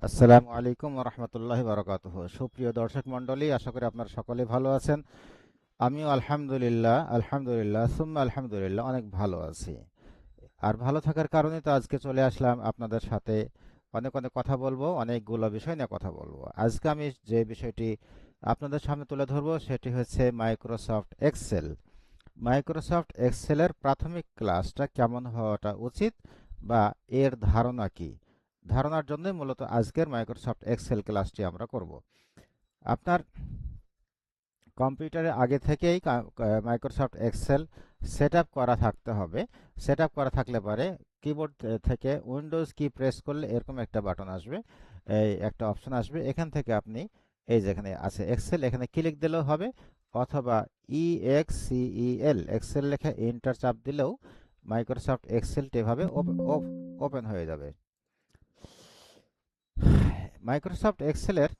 আসসালামু আলাইকুম রহমতুল্লাহি বারাকাতুহ। সুপ্রিয় দর্শক মণ্ডলী, আশা করি আপনারা সকলে ভালো আছেন। আমিও আলহামদুলিল্লাহ সুম্মা আলহামদুলিল্লাহ অনেক ভালো আছি। আর ভালো থাকার কারণে তো আজকে চলে আসলাম আপনাদের সাথে অনেক অনেক কথা বলবো, অনেকগুলো বিষয় নিয়ে কথা বলবো। আজকে আমি যে বিষয়টি আপনাদের সামনে তুলে ধরবো সেটি হচ্ছে মাইক্রোসফট এক্সেল। মাইক্রোসফট এক্সেলের প্রাথমিক ক্লাসটা কেমন হওয়াটা উচিত বা এর ধারণা কি, ধারণার জন্যই মূলত আজকের মাইক্রোসফট এক্সেল ক্লাসটি আমরা করব। আপনার কম্পিউটারে আগে থেকেই মাইক্রোসফট এক্সেল সেট আপ করা থাকতে হবে। সেট আপ করা থাকলে পারে কিবোর্ড থেকে উইন্ডোজ কি প্রেস করলে এরকম একটা বাটন আসবে, এই একটা অপশন আসবে। এখান থেকে আপনি এই যেখানে আছে এক্সেল, এখানে ক্লিক দিলেও হবে, অথবা EXCEL এক্সেল লেখা এন্টার চাপ দিলেও মাইক্রোসফট এক্সেলটি এভাবে ওপেন হয়ে যাবে। মাইক্রোসফট এক্সেলের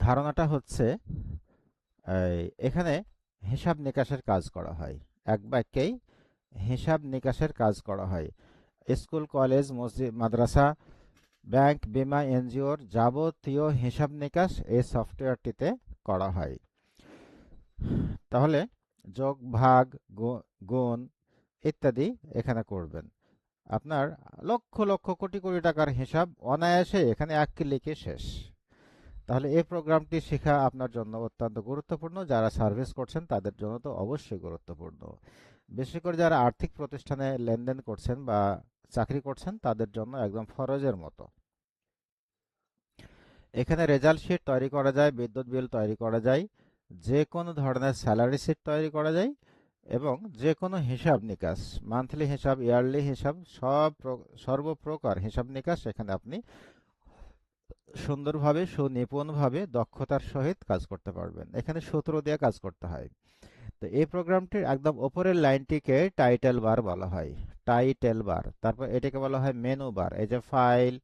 ধারণাটা হচ্ছে এখানে হিসাব নিকাশের কাজ করা হয়। এক বাক্যেই হিসাব নিকাশের কাজ করা হয়। স্কুল, কলেজ, মসজিদ, মাদ্রাসা, ব্যাংক, বীমা, এনজিওর যাবতীয় হিসাব নিকাশ এই সফটওয়্যারটিতে করা হয়। তাহলে যোগ, ভাগ, গুণ ইত্যাদি এখানে করবেন। আপনার লক্ষ লক্ষ কোটি কোটি টাকার হিসাব অনায়াসে এখানে এক ক্লিকে শেষ। তাহলে এই প্রোগ্রামটি শেখা আপনার জন্য অত্যন্ত গুরুত্বপূর্ণ। যারা সার্ভিস করছেন তাদের জন্য তো অবশ্যই গুরুত্বপূর্ণ। বিশেষ করে যারা আর্থিক প্রতিষ্ঠানে লেনদেন করছেন বা চাকরি করছেন তাদের জন্য একদম ফরজের মতো। এখানে রেজাল্ট শিট তৈরি করা যায়, বিদ্যুৎ বিল তৈরি করা যায়, যে কোনো ধরনের স্যালারি শিট তৈরি করা যায়, এবং যে কোনো হিসাব নিকাশ, মান্থলি হিসাব, ইয়ারলি হিসাব, সর্বপ্রকার হিসাব নিকাশ এখানে আপনি সুন্দরভাবে, সুনিপুণভাবে, দক্ষতার সহিত কাজ করতে পারবেন। এখানে সূত্র দিয়ে কাজ করতে হয়। তো এই প্রোগ্রামটির একদম উপরের লাইনটিকে টাইটেল বার বলা হয়। টাইটেল বার, তারপর এটাকে বলা হয় মেনু বার। এই যে ফাইল,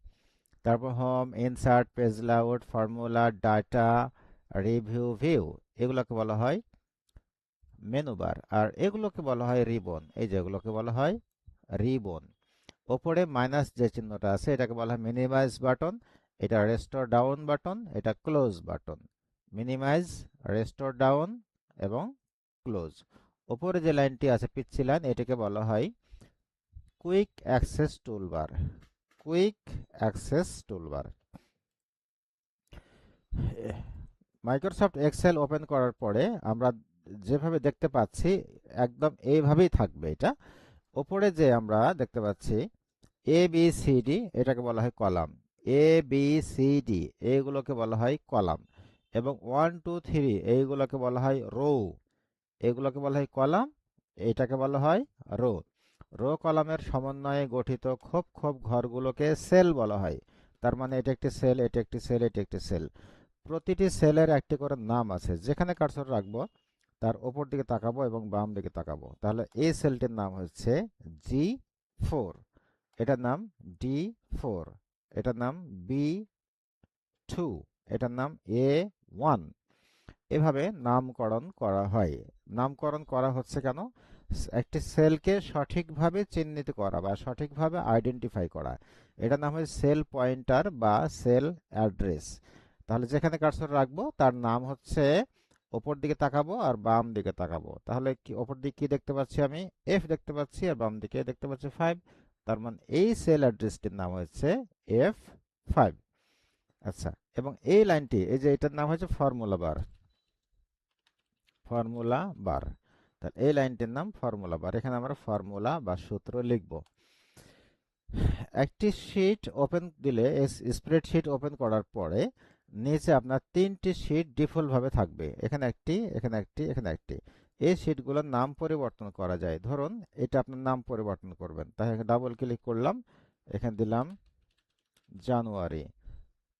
তারপর home, insert, page layout, formula, data, review, view, এগুলোকে বলা হয় মেনু বার। আর এগুলোকে বলা হয় রিবন। এই যে এগুলোকে বলা হয় রিবন। ওপরে মাইনাস যে চিহ্নটা আছে এটাকে বলা হয় মিনিমাইজ বাটন, এটা রেস্টোর ডাউন বাটন, এটা close button. Minimize, restore down এবং ক্লোজ। ওপরে যে লাইনটি আছে পিচ্ছি লাইন, এটাকে বলা হয় quick access toolbar. Quick access toolbar. Microsoft Excel open করার পরে আমরা যেভাবে দেখতে পাচ্ছি একদম এইভাবেই থাকবে এটা। ওপরে যে আমরা দেখতে পাচ্ছি ABCD, এটাকে বলা হয় কলাম। ABCD এইগুলোকে বলা হয় কলাম, এবং 1 2 3 এইগুলোকে বলা হয় রো। এগুলোকে বলা হয় কলাম, এটাকে বলা হয় রো। রো কলামের সমন্বয়ে গঠিত খোপ খোপ ঘরগুলোকে সেল বলা হয়। তার মানে এটা একটি সেল, এটা একটি সেল, এটা একটি সেল। প্রতিটি সেলের একটি করে নাম আছে। যেখানে কার্সর রাখবো তার ওপর দিকে তাকাবো এবং বাম দিকে তাকাবো, তাহলে এই সেলটির নাম হচ্ছে G4, এটার নাম D4, এটার নাম B2, এটার নাম A1। এভাবে নামকরণ করা হয়। নামকরণ করা হচ্ছে কেন? একটি সেলকে সঠিকভাবে চিহ্নিত করা বা সঠিকভাবে আইডেন্টিফাই করা। এটার নাম হচ্ছে সেল পয়েন্টার বা সেল অ্যাড্রেস। তাহলে যেখানে কার্সর রাখবো তার নাম হচ্ছে, ওপর দিকে তাকাবো আর বাম দিকে তাকাবো, তাহলে কি ওপর দিকে কি দেখতে পাচ্ছি? আমি F দেখতে পাচ্ছি, আর বাম দিকে দেখতে পাচ্ছি 5। তার মানে এই সেল অ্যাড্রেসটির নাম হচ্ছে F5। আচ্ছা, এবং এই লাইনটি, এই যে এটার নাম হচ্ছে ফর্মুলা বার। ফর্মুলা বার, তাহলে এই লাইনটির নাম ফর্মুলা বার। এখানে আমরা ফর্মুলা বা সূত্র লিখব। একটি শীট ওপেন দিলে, স্প্রেডশিট ওপেন করার পরে নিচে আপনার তিনটি শীট ডিফল্ট ভাবে থাকবে। এখানে একটি, এখানে একটি, এখানে একটি। এই শীটগুলোর নাম পরিবর্তন করা যায়। ধরুন এটা আপনার নাম পরিবর্তন করবেন, তাই ডাবল ক্লিক করলাম, এখানে দিলাম জানুয়ারি।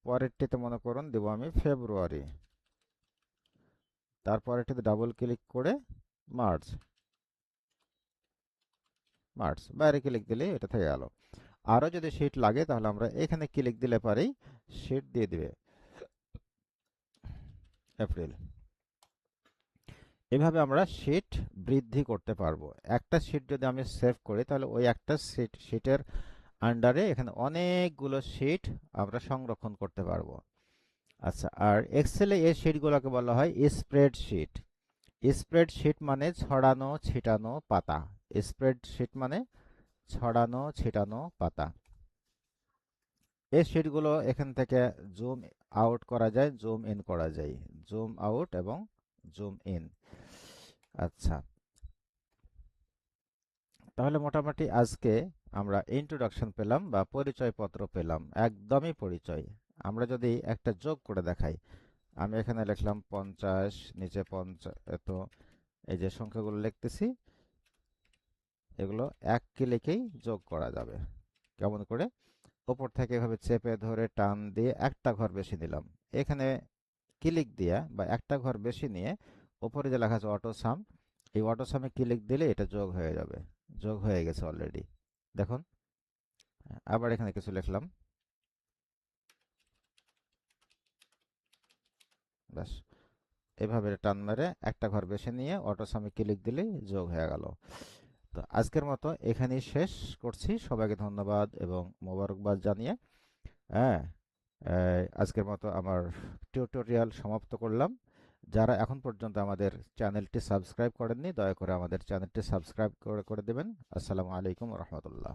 পরেরটিতে মনে করুন দেব আমি ফেব্রুয়ারি। তারপরেরটিতে ডাবল ক্লিক করে মার্চ। মার্চ, বাইরে ক্লিক দিলে এটা থেকে গেল। আরো যদি শীট লাগে তাহলে আমরা এখানে ক্লিক দিলে পারেই শীট দিয়ে দিবে এপ্রিল। এভাবে আমরা শীট বৃদ্ধি করতে পারবো। একটা শীট যদি আমি সেভ করি তাহলে ওই একটা শীটের আন্ডারে এখানে অনেকগুলো শিট আমরা সংরক্ষণ করতে পারবো। আচ্ছা, আর এক্সেলে এই শিটগুলোকে বলা হয় স্প্রেডশিট। স্প্রেডশিট মানে ছড়ানো ছিটানো পাতা। স্প্রেডশিট মানে ছড়ানো ছিটানো পাতা। এই শিটগুলো এখান থেকে জুম আউট করা যায়, জুম ইন করা যায়, জুম আউট এবং জুম ইন। আচ্ছা, তাহলে মোটামুটি আজকে আমরা ইন্ট্রোডাকশন পেলাম বা পরিচয়পত্র পেলাম, একদমই পরিচয়। আমরা যদি একটা যোগ করে দেখাই, আমি এখানে লিখলাম 50, নিচে 50, এত এই যে সংখ্যাগুলো লিখতেছি, এগুলো এক ক্লিকেই যোগ করা যাবে। কেমন করে? ওপর থেকে এভাবে চেপে ধরে টান দিয়ে একটা ঘর বেশি নিলাম, এখানে ক্লিক দিয়া বা একটা ঘর বেশি নিয়ে ওপরে যে লেখা আছে অটো সাম, এই অটো সামে ক্লিক দিলে এটা যোগ হয়ে যাবে। যোগ হয়ে গেছে অলরেডি, দেখুন। আবার এখানে কিছু লিখলাম, ব্যাস। এভাবে টান মেরে একটা ঘর বেছে নিয়ে অটো সামে ক্লিক দিলেই যোগ হয়ে গেল। তো আজকের মতো এখানেই শেষ করছি। সবাইকে ধন্যবাদ এবং মোবারকবাদ জানিয়ে, হ্যাঁ, আজকের মতো আমার টিউটোরিয়াল সমাপ্ত করলাম। যারা এখন পর্যন্ত আমাদের চ্যানেলটি সাবস্ক্রাইব করেননি, দয়া করে আমাদের চ্যানেলটি সাবস্ক্রাইব করে দেবেন। আসসালামু আলাইকুম রহমতুল্লাহ।